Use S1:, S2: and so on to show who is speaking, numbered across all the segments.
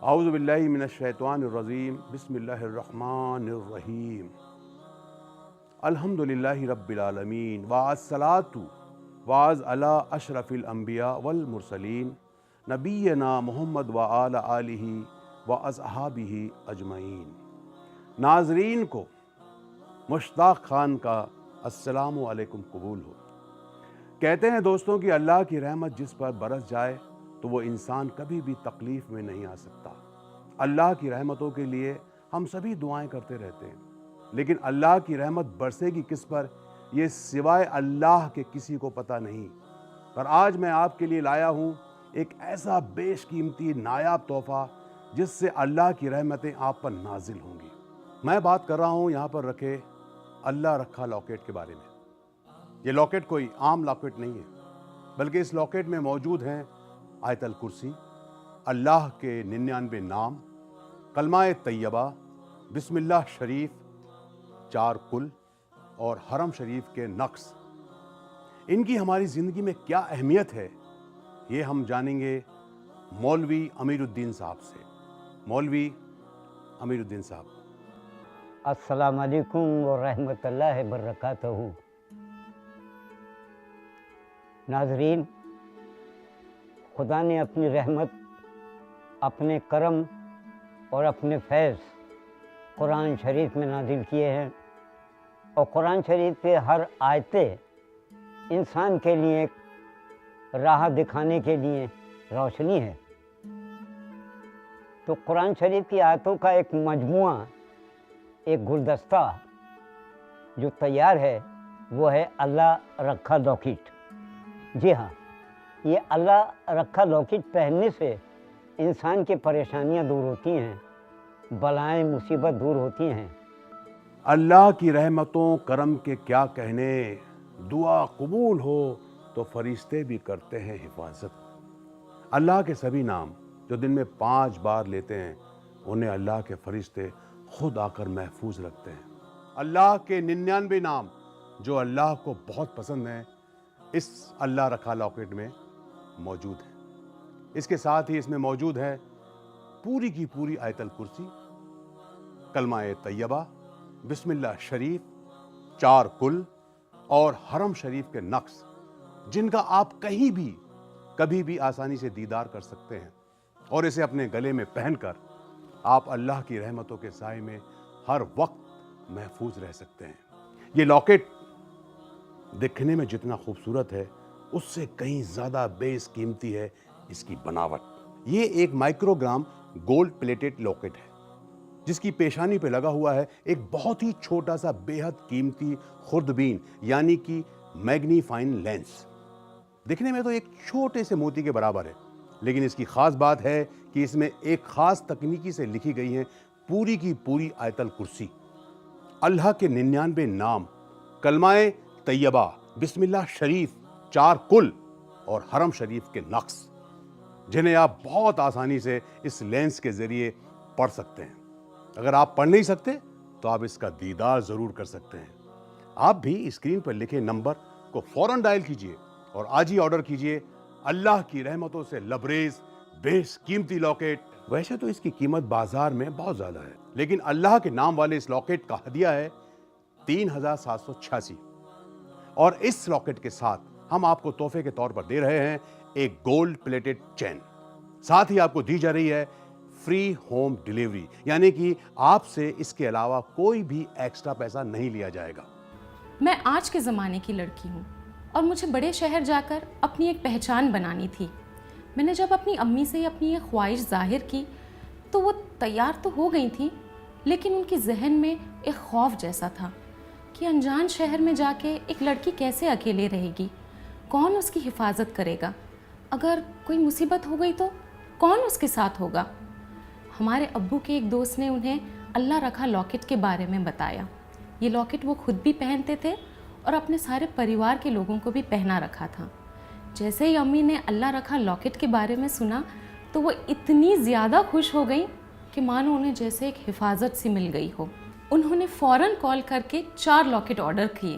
S1: اعوذ باللہ من الشیطان الرجیم بسم اللہ الرحمن الرحیم الحمدللہ رب العالمین والصلاۃ علی اشرف الانبیاء والمرسلین نبینا محمد وعلی آلہ واصحابہ اجمعین۔ ناظرین کو مشتاق خان کا السلام علیکم قبول ہو۔ کہتے ہیں دوستوں کہ اللہ کی رحمت جس پر برس جائے تو وہ انسان کبھی بھی تکلیف میں نہیں آ سکتا۔ اللہ کی رحمتوں کے لیے ہم سبھی دعائیں کرتے رہتے ہیں، لیکن اللہ کی رحمت برسے گی کس پر یہ سوائے اللہ کے کسی کو پتہ نہیں۔ پر آج میں آپ کے لیے لایا ہوں ایک ایسا بیش قیمتی نایاب تحفہ جس سے اللہ کی رحمتیں آپ پر نازل ہوں گی۔ میں بات کر رہا ہوں یہاں پر رکھے اللہ رکھا لاکٹ کے بارے میں۔ یہ لاکٹ کوئی عام لاکٹ نہیں ہے، بلکہ اس لاکٹ میں موجود ہیں آیت الکرسی، اللہ کے 99 نام، کلمہ طیبہ، بسم اللہ شریف، 4 کل اور حرم شریف کے نقص۔ ان کی ہماری زندگی میں کیا اہمیت ہے یہ ہم جانیں گے مولوی امیر الدین صاحب سے۔ مولوی امیر الدین صاحب،
S2: السلام علیکم ورحمۃ اللہ وبرکاتہ۔ ناظرین، خدا نے اپنی رحمت، اپنے کرم اور اپنے فیض قرآن شریف میں نازل کیے ہیں، اور قرآن شریف کے ہر آیتیں انسان کے لیے ایک راہ دکھانے کے لیے روشنی ہے۔ تو قرآن شریف کی آیتوں کا ایک مجموعہ، ایک گلدستہ جو تیار ہے وہ ہے اللہ رکھا لاکٹ۔ جی ہاں، یہ اللہ رکھا لاکٹ پہننے سے انسان کی پریشانیاں دور ہوتی ہیں، بلائیں مصیبت دور ہوتی ہیں۔
S1: اللہ کی رحمتوں کرم کے کیا کہنے، دعا قبول ہو تو فرشتے بھی کرتے ہیں حفاظت۔ اللہ کے سبھی نام جو دن میں 5 بار لیتے ہیں انہیں اللہ کے فرشتے خود آ کر محفوظ رکھتے ہیں۔ اللہ کے 99 نام جو اللہ کو بہت پسند ہیں اس اللہ رکھا لاکٹ میں موجود ہے۔ اس کے ساتھ ہی اس میں موجود ہے پوری کی پوری آیت الکرسی، کلمہ طیبہ، بسم اللہ شریف، 4 کل اور حرم شریف کے نقص، جن کا آپ کہیں بھی کبھی بھی آسانی سے دیدار کر سکتے ہیں، اور اسے اپنے گلے میں پہن کر آپ اللہ کی رحمتوں کے سائے میں ہر وقت محفوظ رہ سکتے ہیں۔ یہ لاکٹ دکھنے میں جتنا خوبصورت ہے اس سے کہیں زیادہ بیش قیمتی ہے اس کی بناوٹ۔ یہ ایک micro gram gold plated locket ہے جس کی پیشانی پہ لگا ہوا ہے ایک بہت ہی چھوٹا سا بے حد قیمتی خوردبین، یعنی کہ میگنیفائنگ لینس۔ دکھنے میں تو ایک چھوٹے سے موتی کے برابر ہے، لیکن اس کی خاص بات ہے کہ اس میں ایک خاص تکنیکی سے لکھی گئی ہیں پوری کی پوری آیت الکرسی، اللہ کے 99 نام، کلمہ طیبہ، بسم اللہ شریف، 4 کل اور حرم شریف کے نقص، جنہیں آپ بہت آسانی سے اس لینس کے ذریعے پڑھ سکتے ہیں۔ اگر آپ پڑھ نہیں سکتے تو آپ اس کا دیدار ضرور کر سکتے ہیں۔ آپ بھی اسکرین پر لکھے نمبر کو فوراً ڈائل کیجئے اور آج ہی آرڈر کیجئے اللہ کی رحمتوں سے لبریز بیش قیمتی لاکٹ۔ ویسے تو اس کی قیمت بازار میں بہت زیادہ ہے، لیکن اللہ کے نام والے اس لاکٹ کا ہدیہ ہے 3786، اور اس لاکٹ کے ساتھ ہم آپ کو تحفے کے طور پر دے رہے ہیں ایک گولڈ پلیٹڈ چین۔ ساتھ ہی آپ کو دی جا رہی ہے فری ہوم ڈیلیوری، یعنی کہ آپ سے اس کے علاوہ کوئی بھی ایکسٹرا پیسہ نہیں لیا جائے گا۔
S3: میں آج کے زمانے کی لڑکی ہوں اور مجھے بڑے شہر جا کر اپنی ایک پہچان بنانی تھی۔ میں نے جب اپنی امی سے اپنی یہ خواہش ظاہر کی تو وہ تیار تو ہو گئی تھیں، لیکن ان کے ذہن میں ایک خوف جیسا تھا کہ انجان شہر میں جا کے ایک لڑکی کیسے اکیلے رہے گی، کون اس کی حفاظت کرے گا، اگر کوئی مصیبت ہو گئی تو کون اس کے ساتھ ہوگا۔ ہمارے ابو کے ایک دوست نے انہیں اللہ رکھا لاکٹ کے بارے میں بتایا۔ یہ لاکٹ وہ خود بھی پہنتے تھے اور اپنے سارے پریوار کے لوگوں کو بھی پہنا رکھا تھا۔ جیسے ہی امی نے اللہ رکھا لاکٹ کے بارے میں سنا تو وہ اتنی زیادہ خوش ہو گئیں کہ مانو انہیں جیسے ایک حفاظت سی مل گئی ہو۔ انہوں نے فوراً کال کر کے 4 لاکٹ آرڈر کیے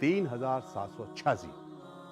S1: 3786।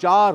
S1: 4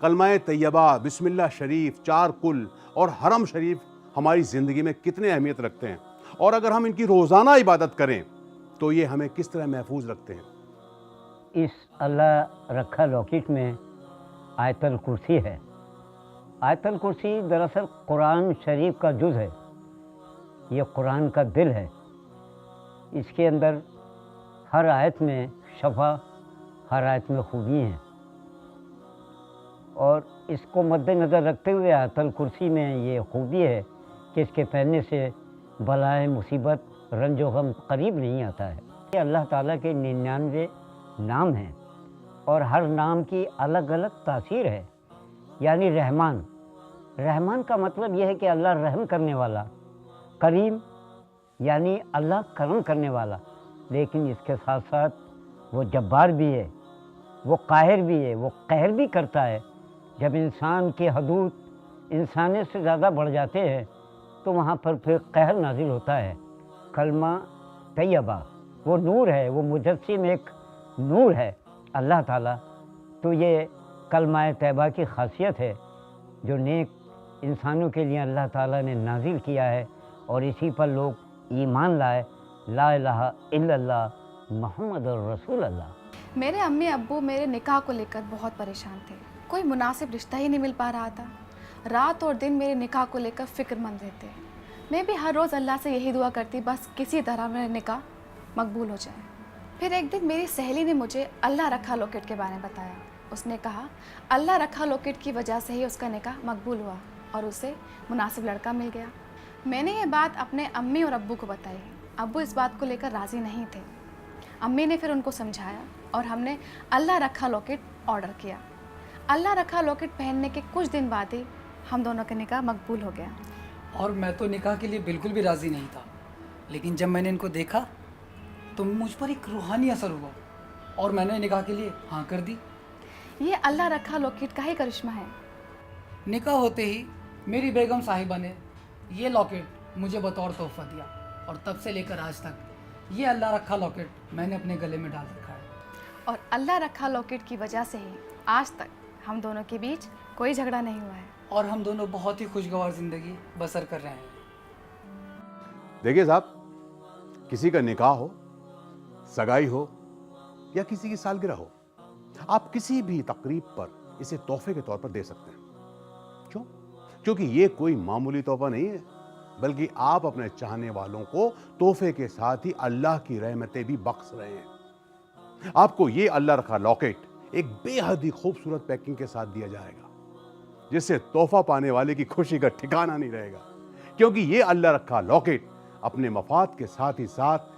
S1: کلمہ طیبہ، بسم اللہ شریف، چار کل اور حرم شریف ہماری زندگی میں کتنے اہمیت رکھتے ہیں، اور اگر ہم ان کی روزانہ عبادت کریں تو یہ ہمیں کس طرح محفوظ رکھتے ہیں۔
S2: اس اللہ رکھا لاکٹ میں آیت الکرسی ہے۔ آیت الکرسی دراصل قرآن شریف کا جز ہے، یہ قرآن کا دل ہے۔ اس کے اندر ہر آیت میں شفا، ہر آیت میں خوبی ہیں، اور اس کو مد نظر رکھتے ہوئے آیت الکرسی میں یہ خوبی ہے کہ اس کے پہننے سے بلائے، مصیبت، رنج و غم قریب نہیں آتا ہے۔ یہ اللہ تعالیٰ کے 99 نام ہیں، اور ہر نام کی الگ الگ تاثیر ہے۔ یعنی رحمان، رحمان کا مطلب یہ ہے کہ اللہ رحم کرنے والا، کریم یعنی اللہ کرم کرنے والا، لیکن اس کے ساتھ ساتھ وہ جبار بھی ہے، وہ قاہر بھی ہے، وہ قہر بھی کرتا ہے۔ جب انسان کی حدود انسانیت سے زیادہ بڑھ جاتے ہیں تو وہاں پر پھر قہر نازل ہوتا ہے۔ کلمہ طیبہ وہ نور ہے، وہ مجسم ایک نور ہے اللہ تعالیٰ۔ تو یہ کلمہ طیبہ کی خاصیت ہے جو نیک انسانوں کے لیے اللہ تعالیٰ نے نازل کیا ہے، اور اسی پر لوگ ایمان لائے، لا الہ الا اللہ محمد رسول اللہ۔
S4: میرے امی ابو میرے نکاح کو لے کر بہت پریشان تھے، کوئی مناسب رشتہ ہی نہیں مل پا رہا تھا۔ رات اور دن میرے نکاح کو لے کر فکر مند رہتے۔ میں بھی ہر روز اللہ سے یہی دعا کرتی بس کسی طرح میرا نکاح مقبول ہو جائے۔ پھر ایک دن میری سہیلی نے مجھے اللہ رکھا لاکٹ کے بارے میں بتایا۔ اس نے کہا اللہ رکھا لاکٹ کی وجہ سے ہی اس کا نکاح مقبول ہوا اور اسے مناسب لڑکا مل گیا۔ میں نے یہ بات اپنے امی اور ابو کو بتائی۔ ابو اس بات کو لے کر راضی نہیں تھے۔ امی نے پھر ان کو سمجھایا اور ہم نے اللہ رکھا لاکٹ آرڈر کیا۔ اللہ رکھا لاکٹ پہننے کے کچھ دن بعد ہی ہم دونوں کا نکاح مقبول ہو گیا۔
S5: اور میں تو نکاح کے لیے بالکل بھی راضی نہیں تھا، لیکن جب میں نے ان کو دیکھا تو مجھ پر ایک روحانی اثر ہوا اور میں نے نکاح کے لیے ہاں کر دی۔
S4: یہ اللہ رکھا لاکٹ کا ہی کرشمہ ہے۔
S5: نکاح ہوتے ہی میری بیگم صاحبہ نے یہ لاکٹ مجھے بطور تحفہ دیا، اور تب سے لے کر آج تک یہ اللہ رکھا لاکٹ میں نے اپنے گلے میں ڈال رکھا ہے۔
S4: اور اللہ رکھا لاکٹ کی وجہ سے ہی آج تک ہم دونوں کے بیچ کوئی جھگڑا نہیں ہوا ہے،
S5: اور ہم دونوں بہت ہی خوشگوار زندگی بسر کر رہے ہیں۔
S1: دیکھیے صاحب، کسی کا نکاح ہو، سگائی ہو یا کسی کی سالگرہ ہو، آپ کسی بھی تقریب پر اسے تحفے کے طور پر دے سکتے ہیں۔ کیوں؟ کیونکہ یہ کوئی معمولی تحفہ نہیں ہے، بلکہ آپ اپنے چاہنے والوں کو تحفے کے ساتھ ہی اللہ کی رحمتیں بھی بخش رہے ہیں۔ آپ کو یہ اللہ رکھا لاکٹ ایک بے حد ہی خوبصورت پیکنگ کے ساتھ دیا جائے گا، جس سے تحفہ پانے والے کی خوشی کا ٹھکانہ نہیں رہے گا، کیونکہ یہ اللہ رکھا لاکٹ اپنے مفاد کے ساتھ ہی ساتھ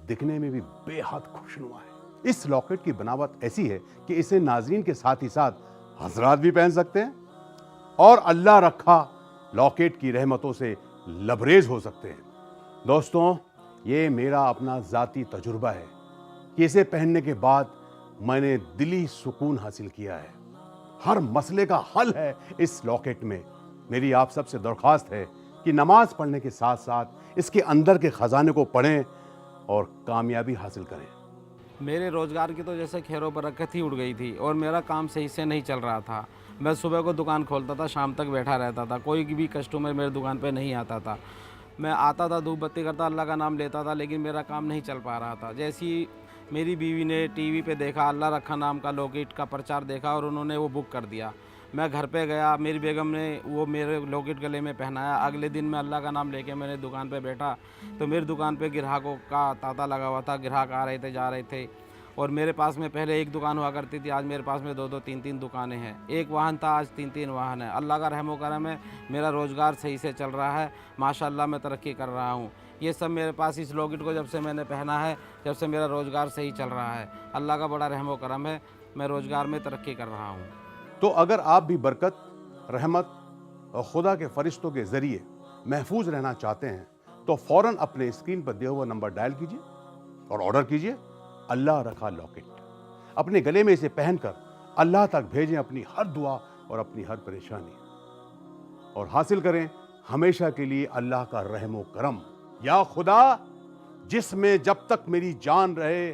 S1: دکھنے میں بھی بے حد خوشنما ہے۔ اس لاکٹ کی بناوٹ ایسی ہے کہ اسے ناظرین کے ساتھ ہی ساتھ حضرات بھی پہن سکتے ہیں اور اللہ رکھا لاکٹ کی رحمتوں سے لبریز ہو سکتے ہیں۔ دوستوں، یہ میرا اپنا ذاتی تجربہ ہے کہ اسے پہننے کے بعد میں نے دلی سکون حاصل کیا ہے۔ ہر مسئلے کا حل ہے اس لاکٹ میں۔ میری آپ سب سے درخواست ہے کہ نماز پڑھنے کے ساتھ ساتھ اس کے اندر کے خزانے کو پڑھیں اور کامیابی حاصل کریں۔
S6: میرے روزگار کی تو جیسے کھیروں پر برکت ہی اڑ گئی تھی، اور میرا کام صحیح سے نہیں چل رہا تھا۔ میں صبح کو دکان کھولتا تھا، شام تک بیٹھا رہتا تھا، کوئی بھی کسٹمر میرے دکان پہ نہیں آتا تھا۔ میں آتا تھا، دھوپ بتی کرتا، اللہ کا نام لیتا تھا، لیکن میرا کام نہیں چل پا رہا تھا۔ جیسی میری بیوی نے ٹی وی پہ دیکھا، اللہ رکھا نام کا لاکٹ کا پرچار دیکھا اور انہوں نے وہ بک کر دیا۔ میں گھر پہ گیا، میری بیگم نے وہ میرے لاکٹ گلے میں پہنایا۔ اگلے دن میں اللہ کا نام لے کے میں نے دکان پہ بیٹھا تو میری دکان پہ گراہکوں کا تانتا لگا ہوا تھا، گراہک آ رہے تھے، جا رہے تھے، اور میرے پاس میں پہلے ایک دکان ہوا کرتی تھی، آج میرے پاس میں 2 3 دکانیں ہیں۔ ایک واہن تھا، آج 3 واہن ہیں۔ اللہ کا رحم و کرم ہے، میرا روزگار صحیح سے چل رہا ہے، ماشاءاللہ میں ترقی کر رہا ہوں۔ یہ سب میرے پاس اس لاکٹ کو جب سے میں نے پہنا ہے، جب سے میرا روزگار صحیح چل رہا ہے۔ اللہ کا بڑا رحم و کرم ہے، میں روزگار میں ترقی کر رہا ہوں۔
S1: تو اگر آپ بھی برکت، رحمت اور خدا کے فرشتوں کے ذریعے محفوظ رہنا چاہتے ہیں تو فوراً اپنے اسکرین پر دیا ہوا نمبر ڈائل کیجئے اور آرڈر کیجئے اللہ رکھا لاکٹ۔ اپنے گلے میں اسے پہن کر اللہ تک بھیجیں اپنی ہر دعا اور اپنی ہر پریشانی، اور حاصل کریں ہمیشہ کے لیے اللہ کا رحم و کرم۔ یا خدا، جس میں جب تک میری جان رہے